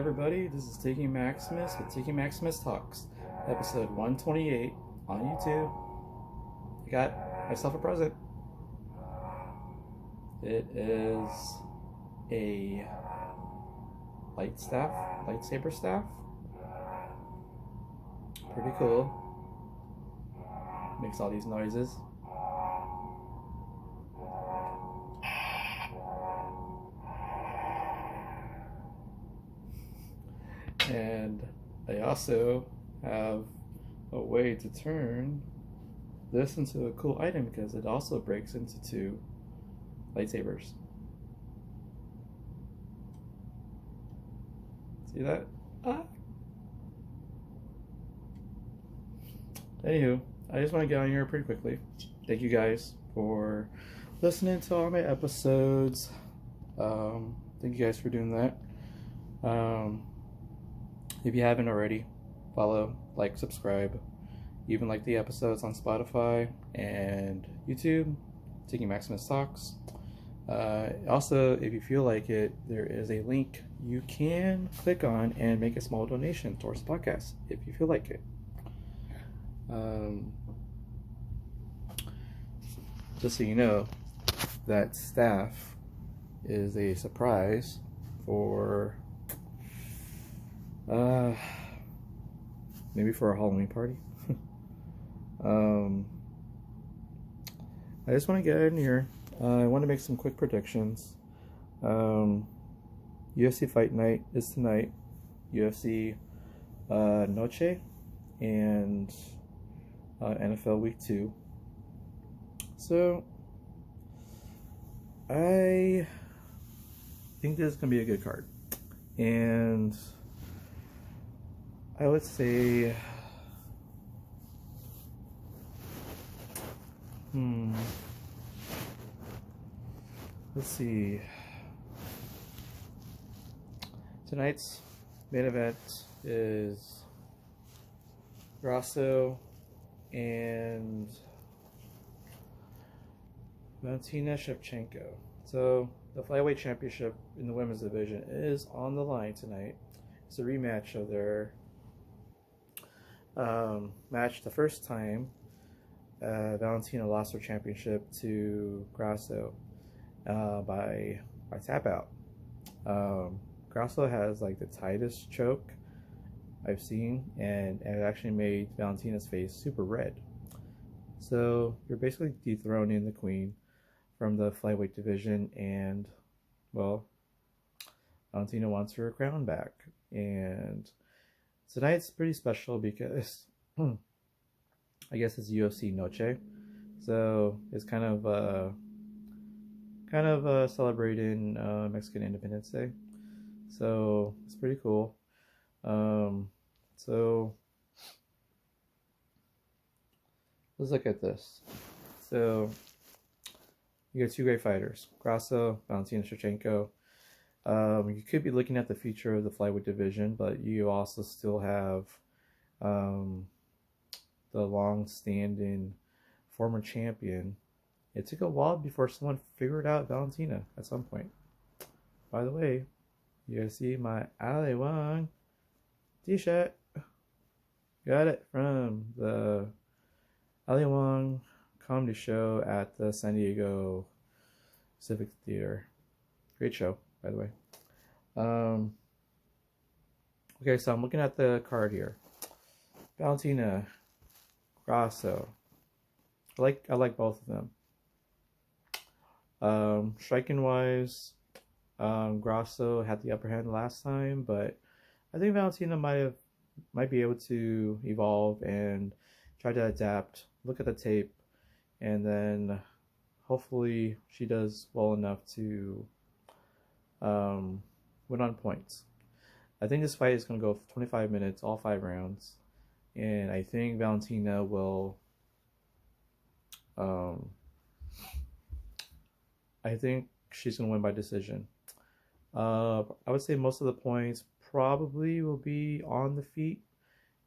everybody, this is Tiggy Maximus with Tiggy Maximus Talks, episode 128 on YouTube. I got myself a present. It is a lightsaber staff. Pretty cool. Makes all these noises. And I also have a way to turn this into a cool item because it also breaks into two lightsabers. See that? Anywho, I just want to get on here pretty quickly. Thank you guys for listening to all my episodes. Thank you guys for doing that. If you haven't already, follow, like, subscribe, even like the episodes on Spotify and YouTube, Tiggy Maximus Talks. Also, if you feel like it, there is a link you can click on and make a small donation towards the podcast if you feel like it. Just so you know, that staff is a surprise for maybe for a Halloween party. I just want to get in here. I want to make some quick predictions. UFC Fight Night is tonight. UFC Noche and NFL Week 2. So I think this is going to be a good card. And I would say let's see. Tonight's main event is Grasso and Shevchenko. So the flyweight championship in the women's division is on the line tonight. It's a rematch of their match the first time Valentina lost her championship to Grasso by tap out. Grasso has like the tightest choke I've seen, and it actually made Valentina's face super red. So you're basically dethroning the queen from the flyweight division, and well, Valentina wants her crown back. And tonight's pretty special because I guess it's UFC Noche, so it's kind of celebrating Mexican Independence Day. So it's pretty cool. So let's look at this. So you got two great fighters, Grasso, Valentina Shevchenko. You could be looking at the future of the flyweight division, but you also still have the long-standing former champion. It took a while before someone figured out Valentina at some point. By the way, you guys see my Ali Wong t-shirt. Got it from the Ali Wong comedy show at the San Diego Civic Theater. Great show, by the way. Okay, so I'm looking at the card here. Valentina, Grasso. I like both of them. Striking wise, Grasso had the upper hand last time, but I think Valentina might be able to evolve and try to adapt, look at the tape, and then hopefully she does well enough to win on points. I think this fight is going to go 25 minutes, all 5 rounds, and I think Valentina will I think she's going to win by decision. I would say most of the points probably will be on the feet,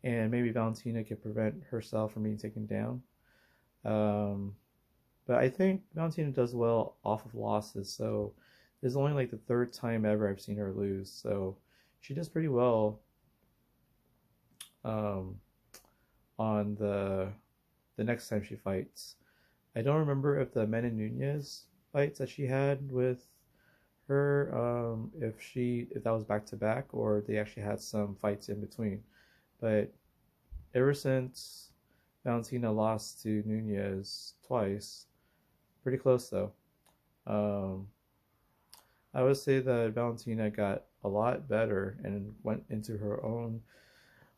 and maybe Valentina can prevent herself from being taken down. But I think Valentina does well off of losses, so this is only like the 3rd time ever I've seen her lose, so she does pretty well um, on the next time she fights. I don't remember if the Amanda Nunez fights that she had with her, if that was back to back or they actually had some fights in between. But ever since Valentina lost to Nunez twice, pretty close though. Um, I would say that Valentina got a lot better and went into her own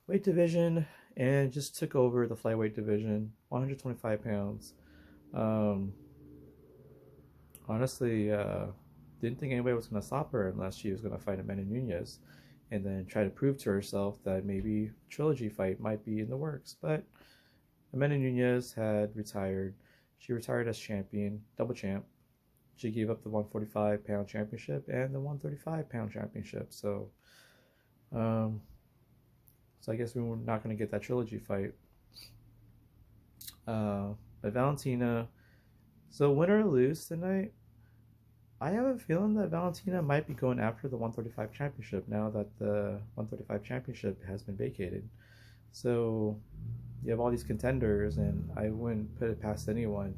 weight division and just took over the flyweight division, 125 pounds. Um, honestly, didn't think anybody was going to stop her unless she was going to fight Amanda Nunez and then try to prove to herself that maybe a trilogy fight might be in the works. But Amanda Nunez had retired. She retired as champion, double champ. She gave up the 145-pound championship and the 135-pound championship. Um, so I guess we were not going to get that trilogy fight. But Valentina, so win or lose tonight, I have a feeling that Valentina might be going after the 135 championship now that the 135 championship has been vacated. So you have all these contenders, and I wouldn't put it past anyone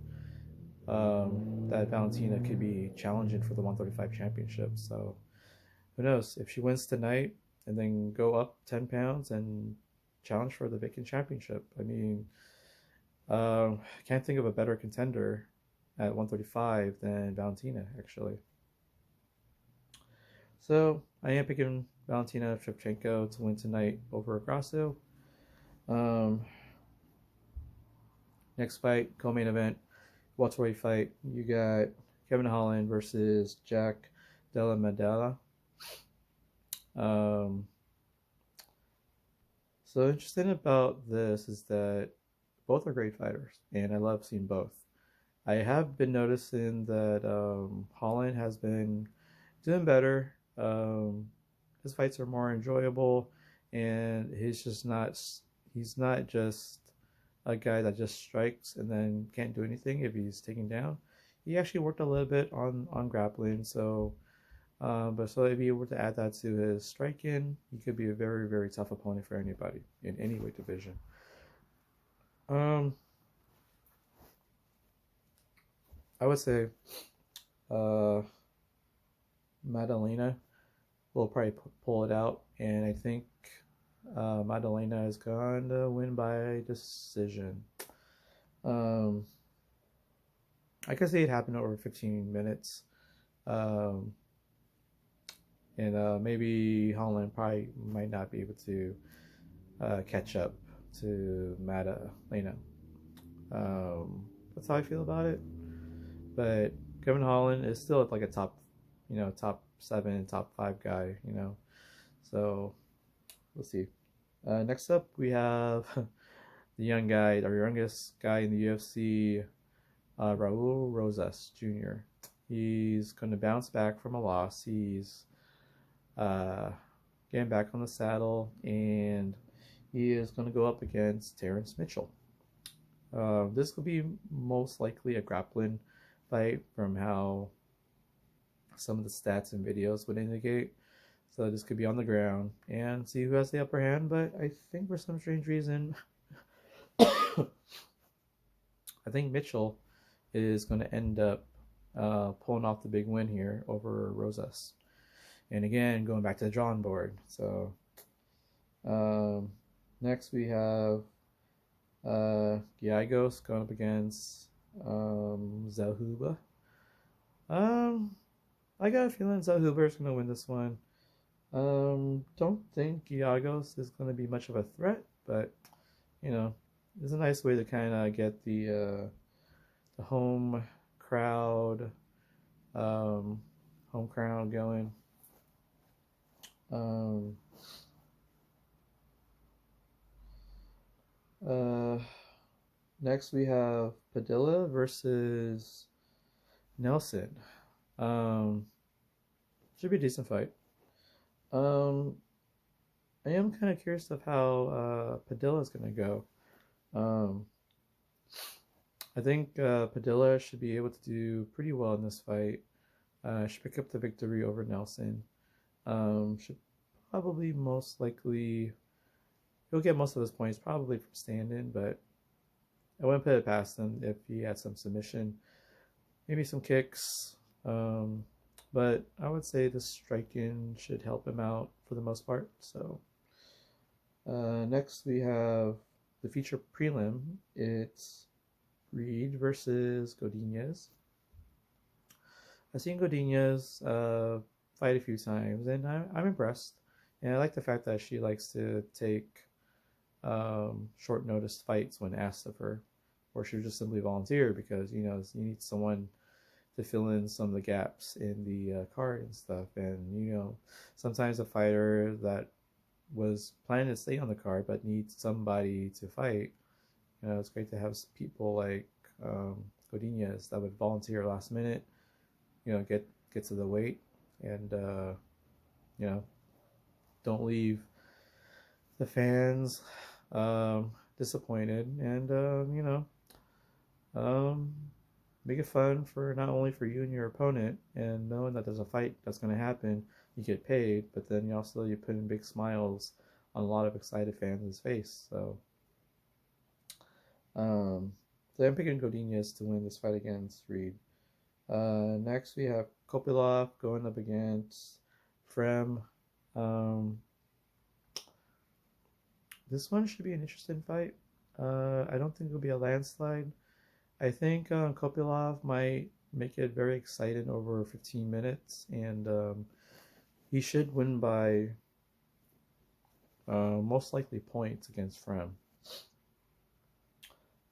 that Valentina could be challenging for the 135 championship. So who knows? If she wins tonight and then go up 10 pounds and challenge for the vacant championship, I mean, I can't think of a better contender at 135 than Valentina, actually. So I am picking Valentina Shevchenko to win tonight over Grasso. Um, next fight, co-main event, welterweight fight. You got Kevin Holland versus Jack Della Maddala. So interesting about this is that both are great fighters, and I love seeing both. I have been noticing that Holland has been doing better. His fights are more enjoyable, and he's not just a guy that just strikes and then can't do anything if he's taken down. He actually worked a little bit on grappling, so if he were to add that to his striking, he could be a very, very tough opponent for anybody in any weight division. I would say Madalena will probably pull it out, and I think Madalena is going to win by decision. I could see it happen over 15 minutes. And maybe Holland probably might not be able to catch up to Madalena. That's how I feel about it. But Kevin Holland is still like a top 7, top 5 guy, So we'll see. Next up, we have the youngest guy in the UFC, Raul Rosas Jr. He's going to bounce back from a loss. He's getting back on the saddle, and he is going to go up against Terrence Mitchell. This will be most likely a grappling fight from how some of the stats and videos would indicate. So this could be on the ground and see who has the upper hand. But I think for some strange reason, I think Mitchell is going to end up pulling off the big win here over Rosas. And again, going back to the drawing board. So next we have Giagos going up against Zalhuba. I got a feeling Zalhuba is going to win this one. Don't think Giagos is going to be much of a threat, but it's a nice way to kind of get the home crowd going. Next we have Padilla versus Nelson. Should be a decent fight. I am kind of curious of how Padilla is going to go. I think Padilla should be able to do pretty well in this fight. Should pick up the victory over Nelson. Should probably most likely he'll get most of his points probably from stand-in, but I wouldn't put it past him if he had some submission, maybe some kicks. Um, but I would say the striking should help him out for the most part. So next we have the feature prelim. It's Reed versus Godinez. I've seen Godinez fight a few times, and I'm impressed. And I like the fact that she likes to take short notice fights when asked of her, or she'll just simply volunteer because you need someone to fill in some of the gaps in the card and stuff. And sometimes a fighter that was planning to stay on the card but needs somebody to fight. It's great to have people like Godinez that would volunteer last minute. Get to the weight and don't leave the fans disappointed, and make it fun for not only for you and your opponent, and knowing that there's a fight that's going to happen, you get paid, but then you put in big smiles on a lot of excited fans' face. So I'm picking Godinez to win this fight against Reed. Next we have Kopylov going up against Frem. This one should be an interesting fight. I don't think it'll be a landslide. I think Kopylov might make it very exciting over 15 minutes, and he should win by most likely points against Frem.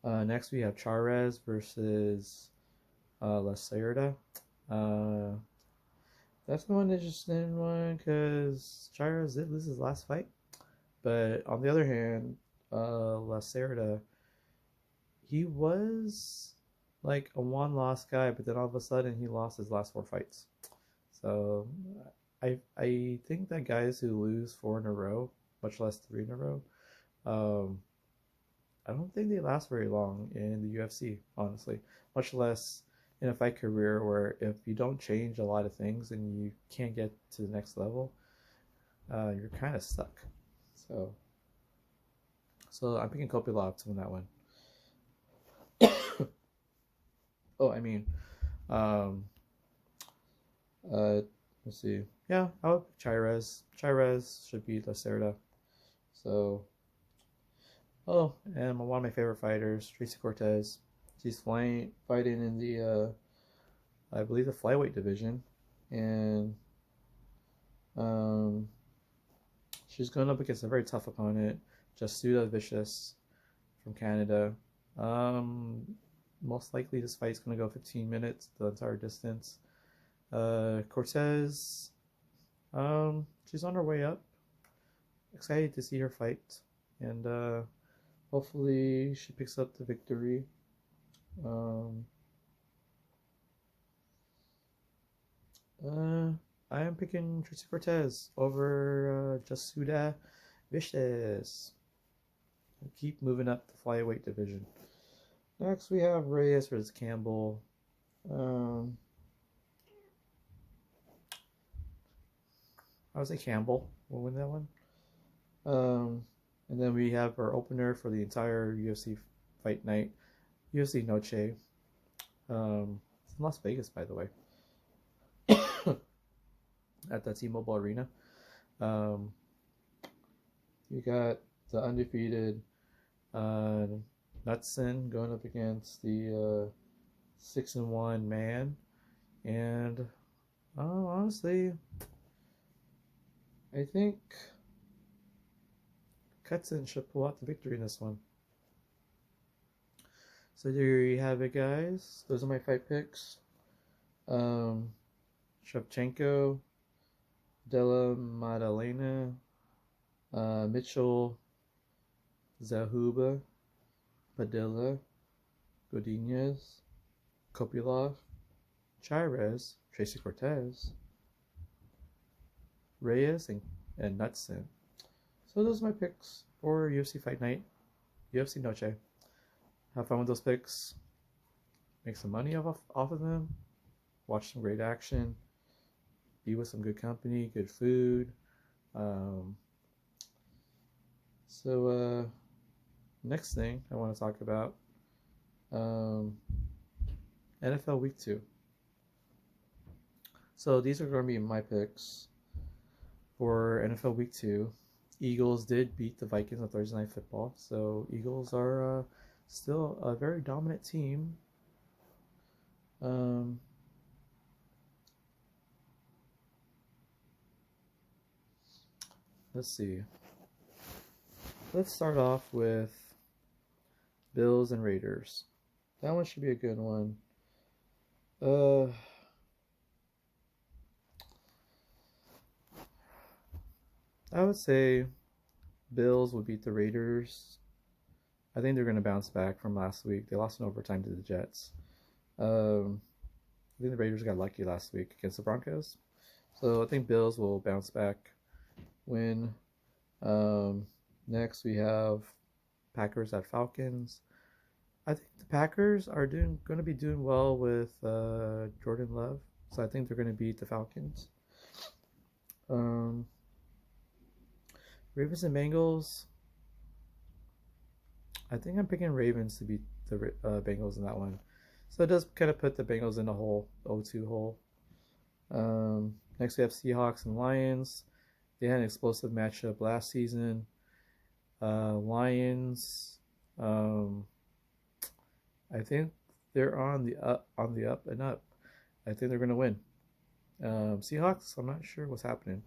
Next we have Charez versus Lacerda. That's one interesting one because Charez did lose his last fight. But on the other hand, Lacerda, he was like a one-loss guy, but then all of a sudden he lost his last 4 fights. So I think that guys who lose 4 in a row, much less 3 in a row, I don't think they last very long in the UFC, honestly. Much less in a fight career where if you don't change a lot of things and you can't get to the next level, you're kind of stuck. So I'm picking Kopylov to win that one. Let's see. Yeah, I would pick Charez. Charez should beat Lacerda. So, and one of my favorite fighters, Tracy Cortez. She's fighting in the, I believe, the flyweight division, and she's going up against a very tough opponent, Jasuda Vicious from Canada. Most likely this fight's going to go 15 minutes, the entire distance. Cortez, she's on her way up. Excited to see her fight, and hopefully she picks up the victory. I am picking Tracy Cortez over Jasuda Vicious. Keep moving up the flyweight division. Next we have Reyes versus Campbell. I would say Campbell will win that one. And then we have our opener for the entire UFC fight night, UFC Noche. It's in Las Vegas, by the way, at the T-Mobile Arena. You got the undefeated Knudsen going up against the 6-1 man, and honestly, I think Knudsen should pull out the victory in this one. So there you have it, guys. Those are my fight picks. Shevchenko, Della Maddalena, Mitchell, Zahuba, Padilla, Godinez, Kopylov, Charez, Tracy Cortez, Reyes, and Knudsen. So those are my picks for UFC Fight Night, UFC Noche. Have fun with those picks. Make some money off of them. Watch some great action. Be with some good company, good food. Um, so next thing I want to talk about, um, NFL Week 2. So these are going to be my picks for NFL Week 2. Eagles did beat the Vikings on Thursday Night Football, so Eagles are still a very dominant team. Um, let's see. Let's start off with Bills and Raiders. That one should be a good one. I would say Bills would beat the Raiders. I think they're going to bounce back from last week. They lost in overtime to the Jets. I think the Raiders got lucky last week against the Broncos. So I think Bills will bounce back, win. Next we have Packers at Falcons. I think the Packers are going to be doing well with Jordan Love. So I think they're going to beat the Falcons. Ravens and Bengals. I think I'm picking Ravens to beat the Bengals in that one. So it does kind of put the Bengals in the hole, the 0-2 hole. Next we have Seahawks and Lions. They had an explosive matchup last season. Lions, I think they're on the up and up. I think they're going to win. Seahawks, I'm not sure what's happening.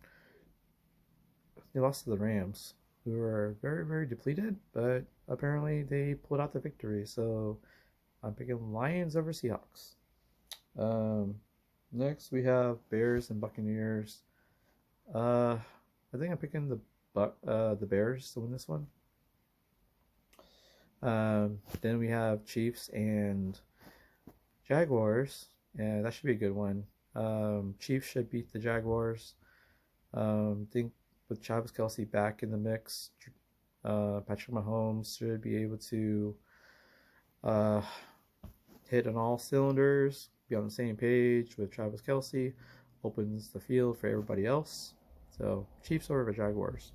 They lost to the Rams, who were very, very depleted, but apparently they pulled out the victory. So I'm picking Lions over Seahawks. Next we have Bears and Buccaneers. I think I'm picking the Bears to win this one. Then we have Chiefs and Jaguars, and that should be a good one. Chiefs should beat the Jaguars. I think with Travis Kelce back in the mix, Patrick Mahomes should be able to hit on all cylinders, be on the same page with Travis Kelce, opens the field for everybody else. So Chiefs over the Jaguars.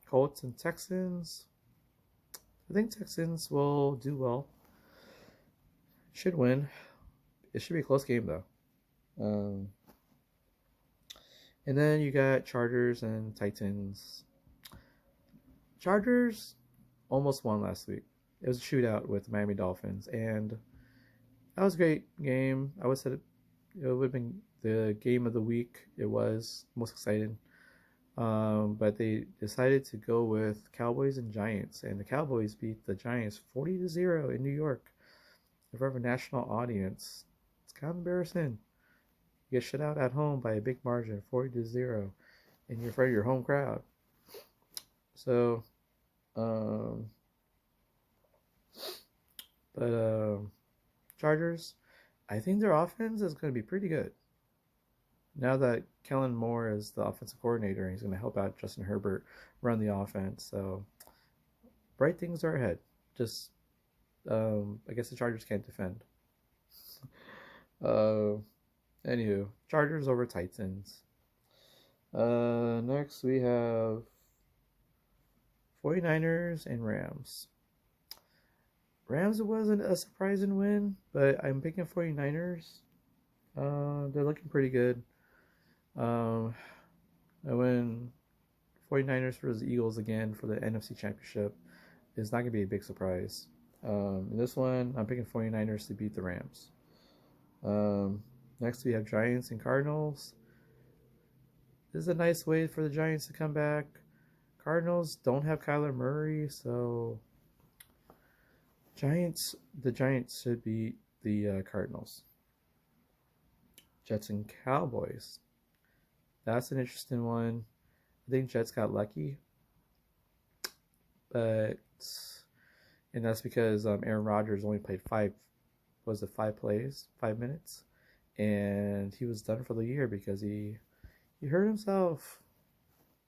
Colts and Texans. I think Texans will do well. Should win. It should be a close game though. And then you got Chargers and Titans. Chargers almost won last week. It was a shootout with the Miami Dolphins, and that was a great game. I would say it would have been the game of the week. It was most exciting. But they decided to go with Cowboys and Giants, and the Cowboys beat the Giants 40-0 in New York in front of a national audience. It's kind of embarrassing. You get shut out at home by a big margin, 40-0, and you're in front of your home crowd. So, Chargers, I think their offense is going to be pretty good. Now that Kellen Moore is the offensive coordinator, he's going to help out Justin Herbert run the offense. So, bright things are ahead. Just, I guess the Chargers can't defend. Anywho, Chargers over Titans. Next we have 49ers and Rams. Rams wasn't a surprising win, but I'm picking 49ers. They're looking pretty good. I win 49ers versus Eagles again for the NFC Championship is not going to be a big surprise. In this one, I'm picking 49ers to beat the Rams. Next, we have Giants and Cardinals. This is a nice way for the Giants to come back. Cardinals don't have Kyler Murray, so the Giants should beat the Cardinals. Jets and Cowboys. That's an interesting one. I think Jets got lucky, and that's because Aaron Rodgers only played 5 minutes, and he was done for the year because he hurt himself,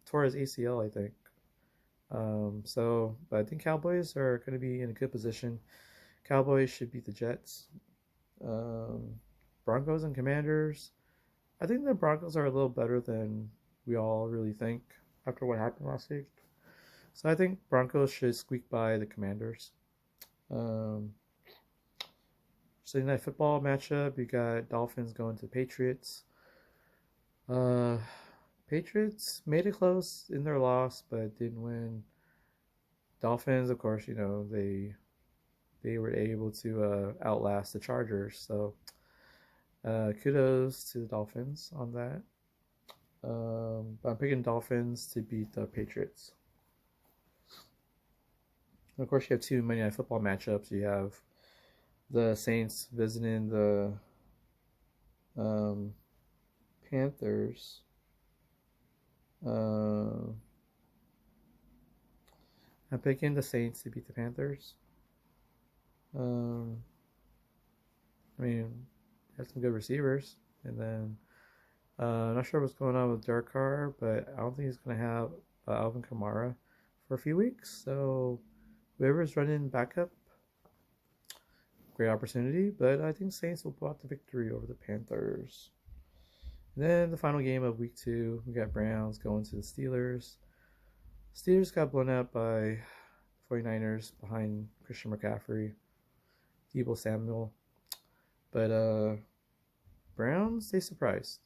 tore his ACL, I think. But I think Cowboys are going to be in a good position. Cowboys should beat the Jets. Broncos and Commanders. I think the Broncos are a little better than we all really think after what happened last week. So I think Broncos should squeak by the Commanders. Sunday Night Football matchup, you got Dolphins going to Patriots. Uh, Patriots made it close in their loss, but didn't win. Dolphins, of course, they were able to outlast the Chargers. So kudos to the Dolphins on that. But I'm picking Dolphins to beat the Patriots. And of course, you have two Monday Night Football matchups. You have the Saints visiting the Panthers. I'm picking the Saints to beat the Panthers. I mean, they have some good receivers, and then I'm not sure what's going on with Derek Carr, but I don't think he's going to have Alvin Kamara for a few weeks. So whoever's running backup, great opportunity, but I think Saints will pull out the victory over the Panthers. And then the final game of week 2, we got Browns going to the Steelers. Steelers got blown out by 49ers behind Christian McCaffrey, Deebo Samuel. But Browns, they surprised.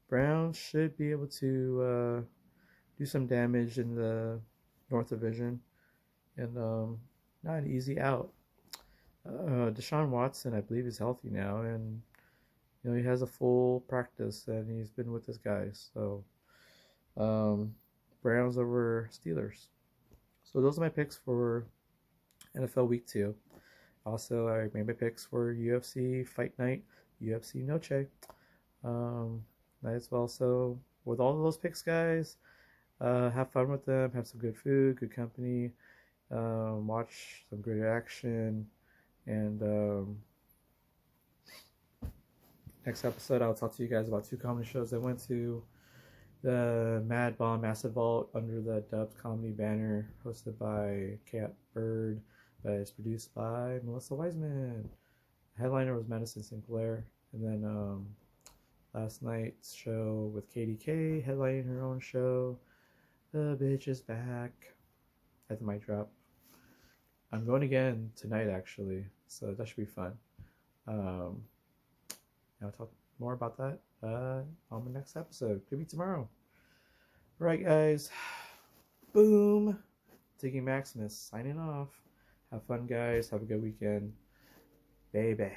Browns should be able to do some damage in the North Division, and not an easy out. Deshaun Watson, I believe, is healthy now, and he has a full practice, and he's been with his guys. So Browns over Steelers. So those are my picks for NFL Week 2. Also, I made my picks for UFC Fight Night, UFC Noche. As well. So with all of those picks, guys, have fun with them. Have some good food, good company. Watch some great action. And next episode, I'll talk to you guys about 2 comedy shows I went to. The Mad Bomb Massive Vault under the Dubbed Comedy banner, hosted by Cat Bird, but it's produced by Melissa Wiseman. The headliner was Madison Sinclair. And then last night's show with Katie K, headlining her own show. The bitch is back. At the mic drop. I'm going again tonight, actually, so that should be fun. I'll talk more about that on the next episode. Could be tomorrow. Alright, guys. Boom. Tiggy Maximus signing off. Have fun, guys. Have a good weekend. Baby.